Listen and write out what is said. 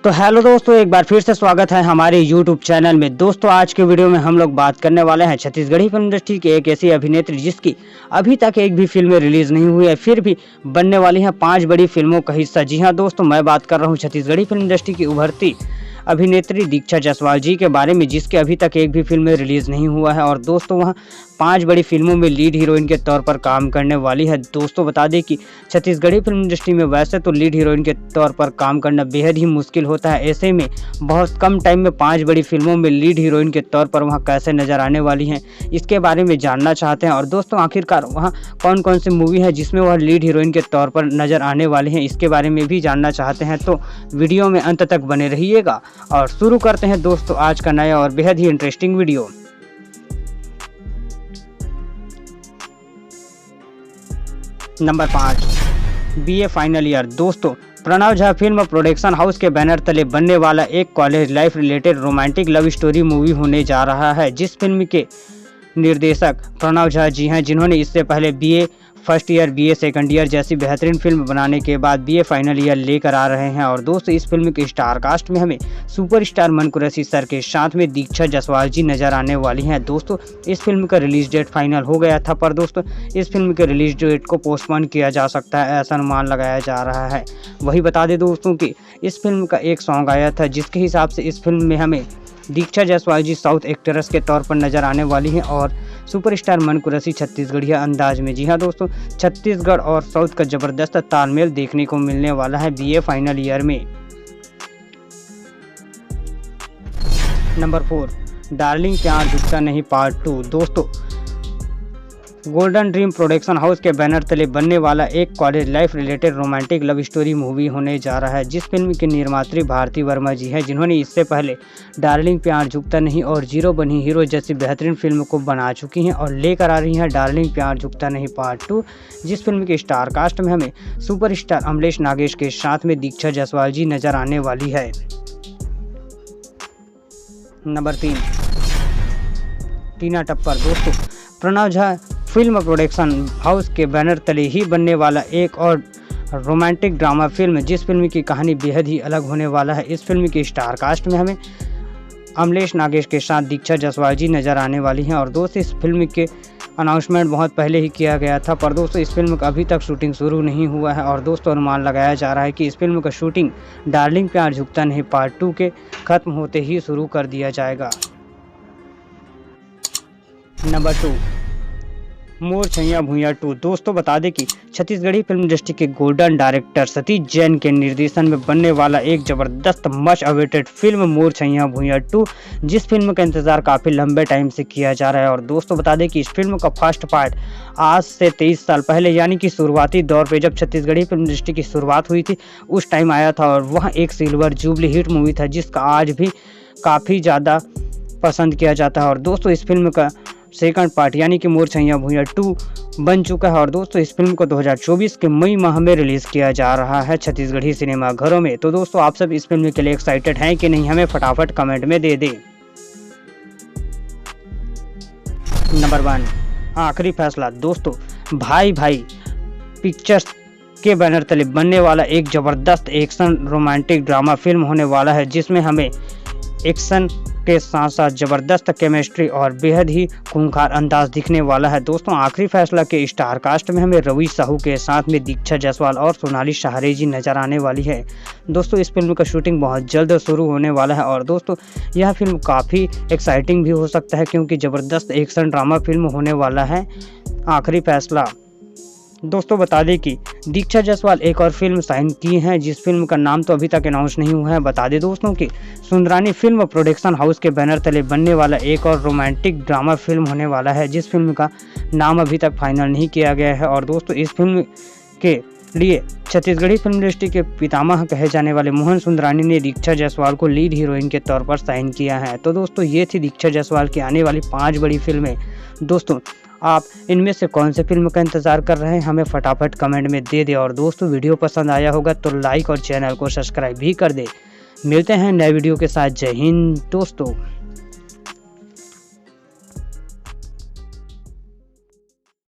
तो हेलो दोस्तों, एक बार फिर से स्वागत है हमारे YouTube चैनल में। दोस्तों आज के वीडियो में हम लोग बात करने वाले हैं छत्तीसगढ़ी फिल्म इंडस्ट्री की एक ऐसी अभिनेत्री जिसकी अभी तक एक भी फिल्म रिलीज नहीं हुई है, फिर भी बनने वाली हैं 5 बड़ी फिल्मों का हिस्सा। जी हाँ दोस्तों, मैं बात कर रहा हूँ छत्तीसगढ़ी फिल्म इंडस्ट्री की उभरती अभिनेत्री दीक्षा जायसवाल जी के बारे में, जिसके अभी तक एक भी फिल्म रिलीज नहीं हुआ है और दोस्तों वह 5 बड़ी फिल्मों में लीड हीरोइन के तौर पर काम करने वाली है। दोस्तों बता दें कि छत्तीसगढ़ी फिल्म इंडस्ट्री में वैसे तो लीड हीरोइन के तौर पर काम करना बेहद ही मुश्किल होता है, ऐसे में बहुत कम टाइम में 5 बड़ी फिल्मों में लीड हीरोइन के तौर पर वहाँ कैसे नजर आने वाली हैं, इसके बारे में जानना चाहते हैं। और दोस्तों आखिरकार वहाँ कौन कौन सी मूवी है जिसमें वह लीड हीरोइन के तौर पर नजर आने वाली हैं, इसके बारे में भी जानना चाहते हैं, तो वीडियो में अंत तक बने रहिएगा। और शुरू करते हैं दोस्तों आज का नया और बेहद ही interesting video. Number 5, BA final year. दोस्तों Pranav Jha film production house के बैनर तले बनने वाला एक college life related romantic love story movie होने जा रहा है, जिस फिल्म के निर्देशक प्रणव झा जी हैं, जिन्होंने इससे पहले BA first year, BA second year जैसी बेहतरीन फिल्म बनाने के बाद बीए फाइनल ईयर लेकर आ रहे हैं। और दोस्तों इस फिल्म के स्टार कास्ट में हमें सुपरस्टार मन कुरैशी सर के साथ में दीक्षा जायसवाल जी नजर आने वाली हैं। दोस्तों इस फिल्म का रिलीज डेट फाइनल हो गया था, पर दोस्तों इस फिल्म के रिलीज डेट को पोस्टपोन किया जा सकता है, ऐसा अनुमान लगाया जा रहा है। वही बता दें दोस्तों कि इस फिल्म का एक सॉन्ग आया था, जिसके हिसाब से इस फिल्म में हमें दीक्षा जायसवाल जी साउथ एक्ट्रेस के तौर पर नजर आने वाली हैं और सुपरस्टार मन कुरैशी छत्तीसगढ़िया अंदाज में। जी हाँ दोस्तों, छत्तीसगढ़ और साउथ का जबरदस्त तालमेल देखने को मिलने वाला है बीए फाइनल ईयर में। नंबर 4, डार्लिंग प्यार झुकता नहीं पार्ट 2। दोस्तों गोल्डन ड्रीम प्रोडक्शन हाउस के बैनर तले बनने वाला एक college life related romantic love story movie होने जा रहा है, जिस फिल्म की निर्मात्री भारती वर्मा जी हैं, जिन्होंने इससे पहले डार्लिंग प्यार झुकता नहीं और जीरो बनी हीरो जैसी बेहतरीन फिल्म को बना चुकी हैं और लेकर आ रही हैं डार्लिंग प्यार झुकता नहीं पार्ट 2, जिस फिल्म के स्टार कास्ट में हमें सुपरस्टार अमलेश नागेश के साथ में दीक्षा जायसवाल जी नजर आने वाली है। नंबर 3, टीना टप्पर। दोस्तों Pranav Jha film production house के बैनर तले ही बनने वाला एक और रोमांटिक ड्रामा फिल्म, जिस फिल्म की कहानी बेहद ही अलग होने वाला है। इस फिल्म की स्टार कास्ट में हमें अमलेश नागेश के साथ दीक्षा जायसवाल जी नजर आने वाली हैं और दोस्तों इस फिल्म के अनाउंसमेंट बहुत पहले ही किया गया था, पर दोस्तों इस फिल्म का अभी तक शूटिंग शुरू नहीं हुआ है और दोस्तों अनुमान लगाया जा रहा है कि इस फिल्म का शूटिंग डार्लिंग प्यार झुकता नहीं पार्ट 2 के खत्म होते ही शुरू कर दिया जाएगा। नंबर 2, मोर छैया भुइयां 2। दोस्तों बता दें कि छत्तीसगढ़ी फिल्म इंडस्ट्री के गोल्डन डायरेक्टर सतीश जैन के निर्देशन में बनने वाला एक जबरदस्त मच अवेटेड फिल्म मोर छैया भुइयां 2, जिस फिल्म का इंतजार काफ़ी लंबे टाइम से किया जा रहा है। और दोस्तों बता दें कि इस फिल्म का फर्स्ट पार्ट आज से 23 साल पहले यानी कि शुरुआती दौर पे जब छत्तीसगढ़ी फिल्म इंडस्ट्री की शुरुआत हुई थी उस टाइम आया था और वह एक सिल्वर जुबली हिट मूवी था, जिसका आज भी काफ़ी ज़्यादा पसंद किया जाता है। और दोस्तों इस फिल्म का सेकंड पार्ट यानी कि मोर छैया भुइयां 2 बन चुका है और दोस्तों इस फिल्म को 2024 के मई माह में रिलीज किया जा रहा है छत्तीसगढ़ी सिनेमा घरों में। तो दोस्तों आप सब इस फिल्म के लिए एक्साइटेड हैं कि नहीं, हमें फटाफट कमेंट में दे दें। नंबर 1, आखिरी फैसला। दोस्तों भाई भाई पिक्चर्स के बैनर तले बनने वाला एक जबरदस्त एक्शन रोमांटिक ड्रामा फिल्म होने वाला है, जिसमें हमें एक्शन के साथ साथ जबरदस्त केमिस्ट्री और बेहद ही खूंखार अंदाज दिखने वाला है। दोस्तों आखिरी फैसला के स्टार कास्ट में हमें रवि साहू के साथ में दीक्षा जायसवाल और सोनाली सहारे जी नजर आने वाली है। दोस्तों इस फिल्म का शूटिंग बहुत जल्द शुरू होने वाला है और दोस्तों यह फिल्म काफ़ी एक्साइटिंग भी हो सकता है, क्योंकि ज़बरदस्त एक्शन ड्रामा फिल्म होने वाला है आखिरी फैसला। दोस्तों बता दें कि दीक्षा जायसवाल एक और फिल्म साइन की हैं, जिस फिल्म का नाम तो अभी तक अनाउंस नहीं हुआ है। बता दें दोस्तों कि सुंदरानी फिल्म प्रोडक्शन हाउस के बैनर तले बनने वाला एक और रोमांटिक ड्रामा फिल्म होने वाला है, जिस फिल्म का नाम अभी तक फाइनल नहीं किया गया है। और दोस्तों इस फिल्म के लिए छत्तीसगढ़ी फिल्म इंडस्ट्री के पितामह कहे जाने वाले मोहन सुंदरानी ने दीक्षा जायसवाल को लीड हीरोइन के तौर पर साइन किया है। तो दोस्तों ये थी दीक्षा जायसवाल की आने वाली 5 बड़ी फिल्में। दोस्तों आप इनमें से कौन से फिल्म का इंतजार कर रहे हैं, हमें फटाफट कमेंट में दे दें। और दोस्तों वीडियो पसंद आया होगा तो लाइक और चैनल को सब्सक्राइब भी कर दें। मिलते हैं नए वीडियो के साथ। जय हिंद दोस्तों।